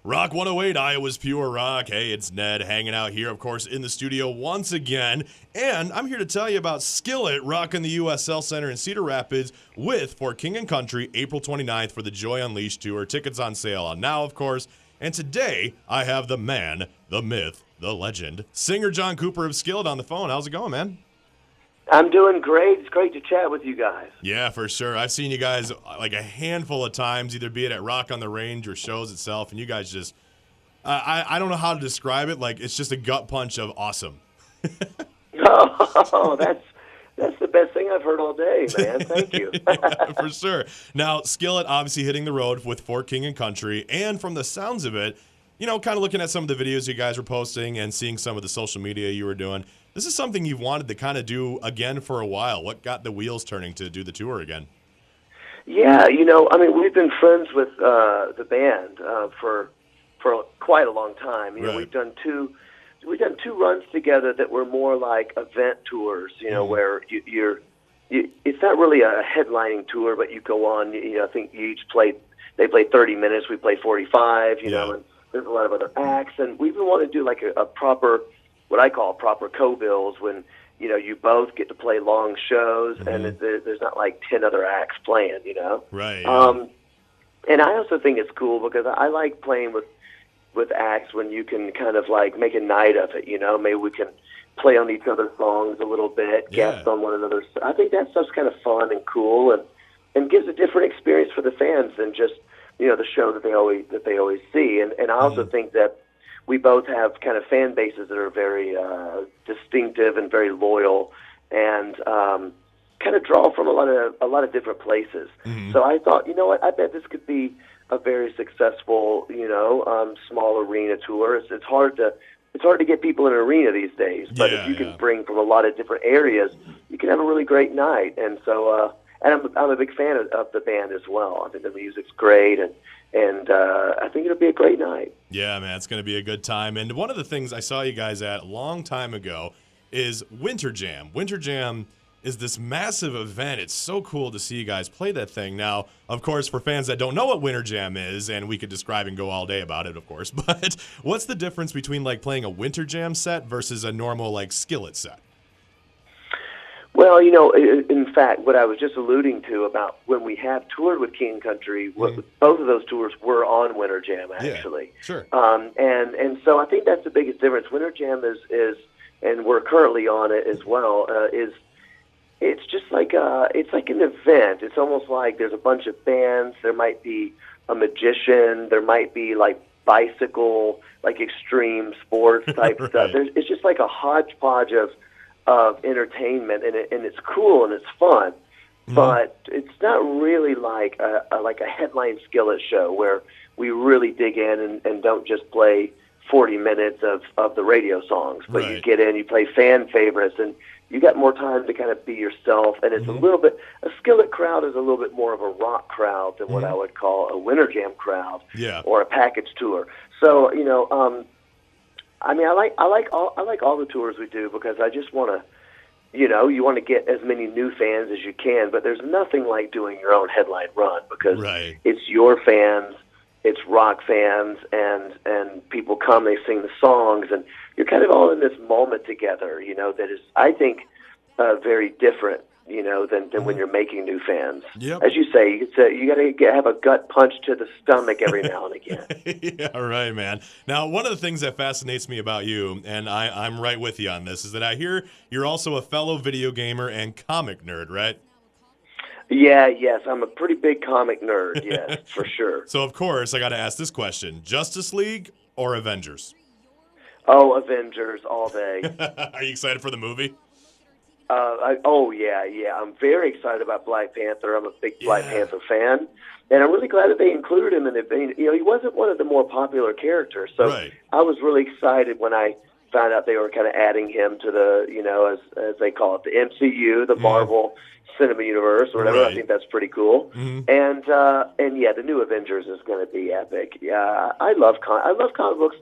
Rock 108, Iowa's Pure Rock. Hey, it's Ned hanging out here, of course, in the studio once again. And I'm here to tell you about Skillet rocking the USL Center in Cedar Rapids with For King and Country, April 29th for the Joy Unleashed Tour. Tickets on sale on now, of course. And today, I have the man, the myth, the legend, singer John Cooper of Skillet on the phone. How's it going, man? I'm doing great. It's great to chat with you guys. Yeah, for sure. I've seen you guys like a handful of times, either be it at Rock on the Range or shows itself, and you guys just, I don't know how to describe it. Like, it's just a gut punch of awesome. Oh, that's the best thing I've heard all day, man. Thank you. Yeah, for sure. Now, Skillet obviously hitting the road with For King and Country, and from the sounds of it, you know, kind of looking at some of the videos you guys were posting and seeing some of the social media you were doing, this is something you've wanted to kind of do again for a while. What got the wheels turning to do the tour again? Yeah, you know, I mean, we've been friends with the band for quite a long time. You know, Right. we've done two runs together that were more like event tours. You know, where it's not really a headlining tour, but you go on. You know, I think you each played. They played 30 minutes. We played 45. You know, and there's a lot of other acts, and we even want to do like a proper, what I call proper co-bills, when, you know, you both get to play long shows, and there's not like 10 other acts playing, you know? Right. Yeah. And I also think it's cool because I like playing with acts when you can kind of like make a night of it, you know? Maybe we can play on each other's songs a little bit, guest on one another's. I think that stuff's kind of fun and cool, and gives a different experience for the fans than just, you know, the show that they always see. And I also think that we both have kind of fan bases that are very distinctive and very loyal, and kind of draw from a lot of different places. So I thought, you know what, I bet this could be a very successful, you know, small arena tour. It's hard to get people in an arena these days, but if you can bring from a lot of different areas, you can have a really great night. And so, and I'm a big fan of the band as well. I think the music's great, and I think it'll be a great night. Yeah, man, it's going to be a good time. And one of the things I saw you guys at a long time ago is Winter Jam. Winter Jam is this massive event. It's so cool to see you guys play that thing. Now, of course, for fans that don't know what Winter Jam is, and we could describe and go all day about it, of course, but what's the difference between like playing a Winter Jam set versus a normal like Skillet set? Well, you know, in fact, what I was just alluding to about when we have toured with King Country, both of those tours were on Winter Jam, actually. Yeah, sure. And so I think that's the biggest difference. Winter Jam is and we're currently on it as well, it's just like it's like an event. It's almost like there's a bunch of bands. There might be a magician. There might be like bicycle, like extreme sports type Right. stuff. It's just like a hodgepodge of entertainment, and it's cool and it's fun, but it's not really like a headline Skillet show where we really dig in and don't just play 40 minutes of the radio songs, but you get in, you play fan favorites, and you got more time to kind of be yourself. And it's a Skillet crowd is a little bit more of a rock crowd than what I would call a Winter Jam crowd or a package tour. So, you know, I mean, I like all the tours we do because I just want to, you know, you want to get as many new fans as you can, but there's nothing like doing your own headline run because it's your fans, it's rock fans, and people come, they sing the songs, and you're kind of all in this moment together, you know, that is, I think, very different, you know, than when you're making new fans. Yep. As you say, you got to have a gut punch to the stomach every now and again. Yeah, right, man. Now, one of the things that fascinates me about you, and I'm right with you on this, is that I hear you're also a fellow video gamer and comic nerd, right? Yeah, yes, I'm a pretty big comic nerd, yes, for sure. So, of course, I got to ask this question. Justice League or Avengers? Oh, Avengers all day. Are you excited for the movie? Yeah. I'm very excited about Black Panther. I'm a big Black Panther fan, and I'm really glad that they included him in it. You know, he wasn't one of the more popular characters, so I was really excited when I found out they were kind of adding him to the, you know, as they call it, the MCU, the Marvel Cinema Universe, or whatever. I think that's pretty cool. And yeah, the new Avengers is going to be epic. Yeah, I love comic books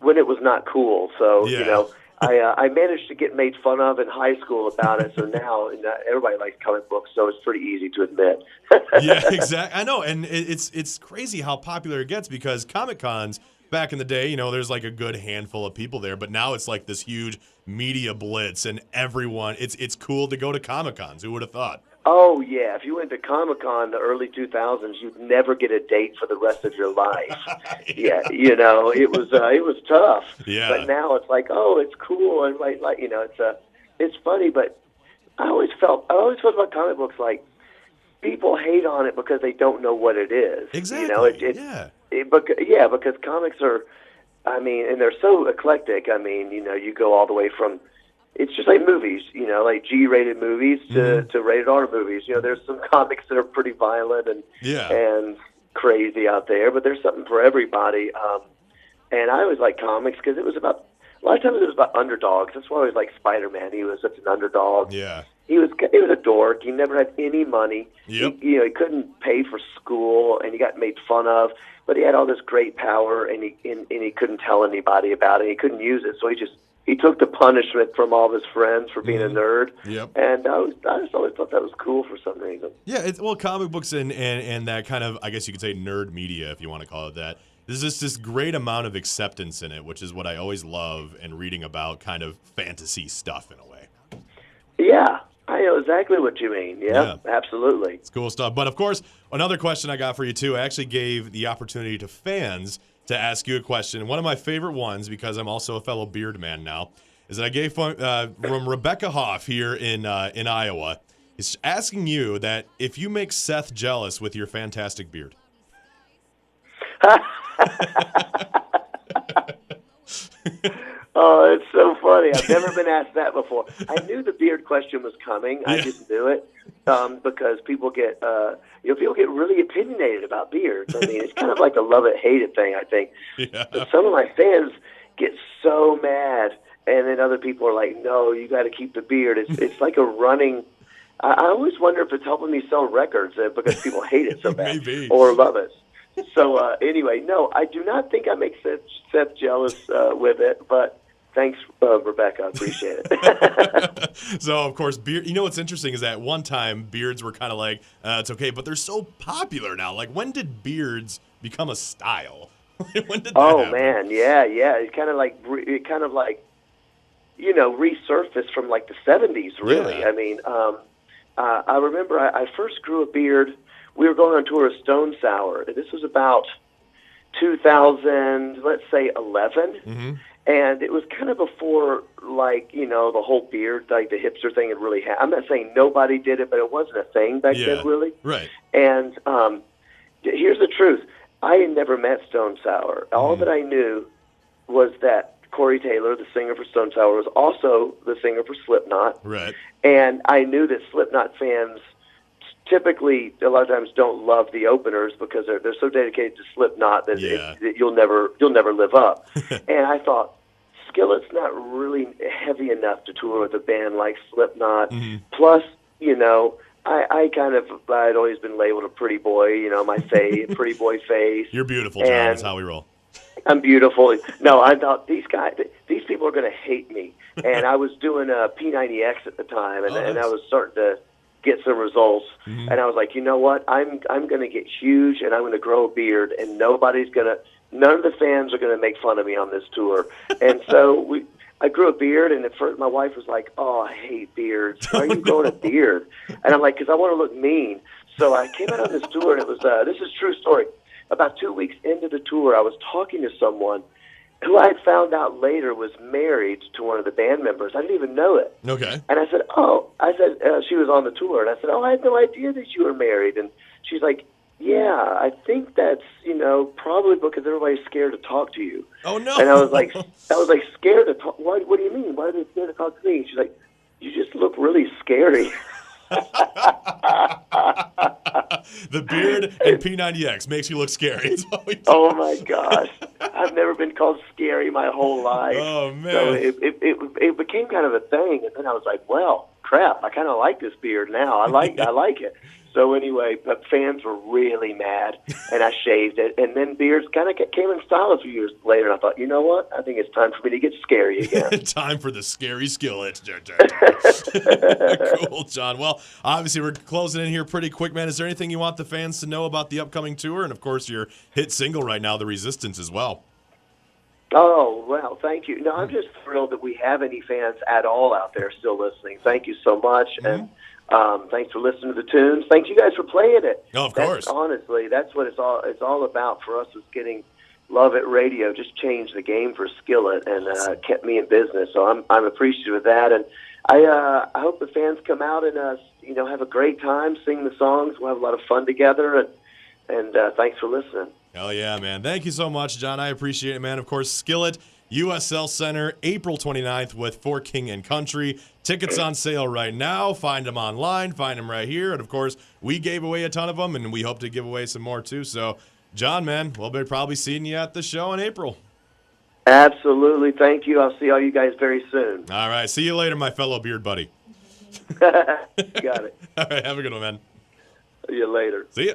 when it was not cool. So you know. I managed to get made fun of in high school about it, so now everybody likes comic books, so it's pretty easy to admit. Yeah, exactly. I know, and it's crazy how popular it gets because Comic Cons back in the day, there's like a good handful of people there, but now it's like this huge media blitz, and everyone. It's cool to go to Comic Cons. Who would have thought? Oh, yeah. If you went to Comic-Con the early 2000s, you'd never get a date for the rest of your life. Yeah, it was tough. Yeah. But now it's like, oh, it's cool. And it's funny, but I always felt about comic books like people hate on it because they don't know what it is. Exactly. Because comics are, and they're so eclectic. You go all the way from, it's just like movies, like G-rated movies to rated R movies. There's some comics that are pretty violent and crazy out there, but there's something for everybody. And I always liked comics because a lot of times it was about underdogs. That's why I always liked Spider-Man. He was such an underdog. Yeah. He was a dork. He never had any money. Yep. He couldn't pay for school, and he got made fun of. But he had all this great power, and he couldn't tell anybody about it. He couldn't use it, so he took the punishment from all of his friends for being a nerd. Yep. And I just always thought that was cool for some reason. Yeah, comic books and that kind of, I guess you could say, nerd media, if you want to call it that. There's just this great amount of acceptance in it, which is what I always love in reading about kind of fantasy stuff in a way. Yeah, I know exactly what you mean. Yeah, absolutely. It's cool stuff. But, of course, another question I got for you, too. I actually gave the opportunity to fans to ask you a question. One of my favorite ones, because I'm also a fellow beard man now, is that I gave from Rebecca Hoff here in Iowa. Is asking you that if you make Seth jealous with your fantastic beard. Oh, it's so funny. I've never been asked that before. I knew the beard question was coming. I didn't do it because people get really opinionated about beards. It's kind of like a love it, hate it thing, I think. Yeah. But some of my fans get so mad, and then other people are like, "No, you got to keep the beard." It's like a running. I always wonder if it's helping me sell records because people hate it so bad or love it. So anyway, no, I do not think I make Seth jealous with it, but thanks, Rebecca. I appreciate it. So, of course, beard. What's interesting is that one time beards were kind of like, it's okay, but they're so popular now. Like, when did beards become a style? When did that happen? Man, yeah. It kind of like resurfaced from like the 70s, really. Yeah. I remember I first grew a beard. We were going on tour of Stone Sour. This was about 2000, let's say 11. Mm-hmm. And it was kind of before, the whole beard, like the hipster thing had really happened. I'm not saying nobody did it, but it wasn't a thing back then, really. Right. And here's the truth. I had never met Stone Sour. All that I knew was that Corey Taylor, the singer for Stone Sour, was also the singer for Slipknot. Right. And I knew that Slipknot fans typically a lot of times don't love the openers because they're so dedicated to Slipknot that you'll never live up. And I thought Skillet's not really heavy enough to tour with a band like Slipknot. Mm-hmm. Plus, I'd always been labeled a pretty boy, my face, pretty boy face. You're beautiful, John. That's how we roll. I'm beautiful. No, I thought these people are going to hate me. And I was doing a P90X at the time, and I was starting to get some results. Mm-hmm. And I was like, you know what? I'm going to get huge, and I'm going to grow a beard, and none of the fans are going to make fun of me on this tour. And so I grew a beard, and at first my wife was like, "Oh, I hate beards. Why are you growing a beard?" And I'm like, "Because I want to look mean." So I came out on this tour, and it was this is a true story. About 2 weeks into the tour, I was talking to someone who I had found out later was married to one of the band members. I didn't even know it. Okay. And I said, she was on the tour, and I said, "Oh, I had no idea that you were married." And she's like, "Yeah, I think that's, probably because everybody's scared to talk to you." Oh, no. And I was like, scared to talk? What do you mean? Why are they scared to talk to me? She's like, "You just look really scary." The beard and P90X makes you look scary. Oh my gosh, I've never been called scary my whole life. Oh man! So it became kind of a thing, and then I was like, well, crap, I kind of like this beard now. I like it. So anyway, but fans were really mad, and I shaved it. And then beards kind of came in style a few years later, and I thought, you know what? I think it's time for me to get scary again. Time for the scary skillet. Cool, John. Well, obviously we're closing in here pretty quick, man. Is there anything you want the fans to know about the upcoming tour? And, of course, your hit single right now, The Resistance, as well. Oh, well, thank you. No, I'm just thrilled that we have any fans at all out there still listening. Thank you so much. And thanks for listening to the tunes. Thank you guys for playing it. Oh, of course. Honestly, that's what it's all about for us, is getting love at radio. Just changed the game for Skillet and kept me in business. So I'm appreciative of that. And I hope the fans come out and have a great time, sing the songs. We'll have a lot of fun together. And thanks for listening. Hell yeah, man. Thank you so much, John. I appreciate it, man. Of course, Skillet, USL Center, April 29th with For King and Country. Tickets on sale right now. Find them online. Find them right here. And, of course, we gave away a ton of them, and we hope to give away some more, too. So, John, man, we'll be probably seeing you at the show in April. Absolutely. Thank you. I'll see all you guys very soon. All right. See you later, my fellow beard buddy. Got it. All right. Have a good one, man. See you later. See ya.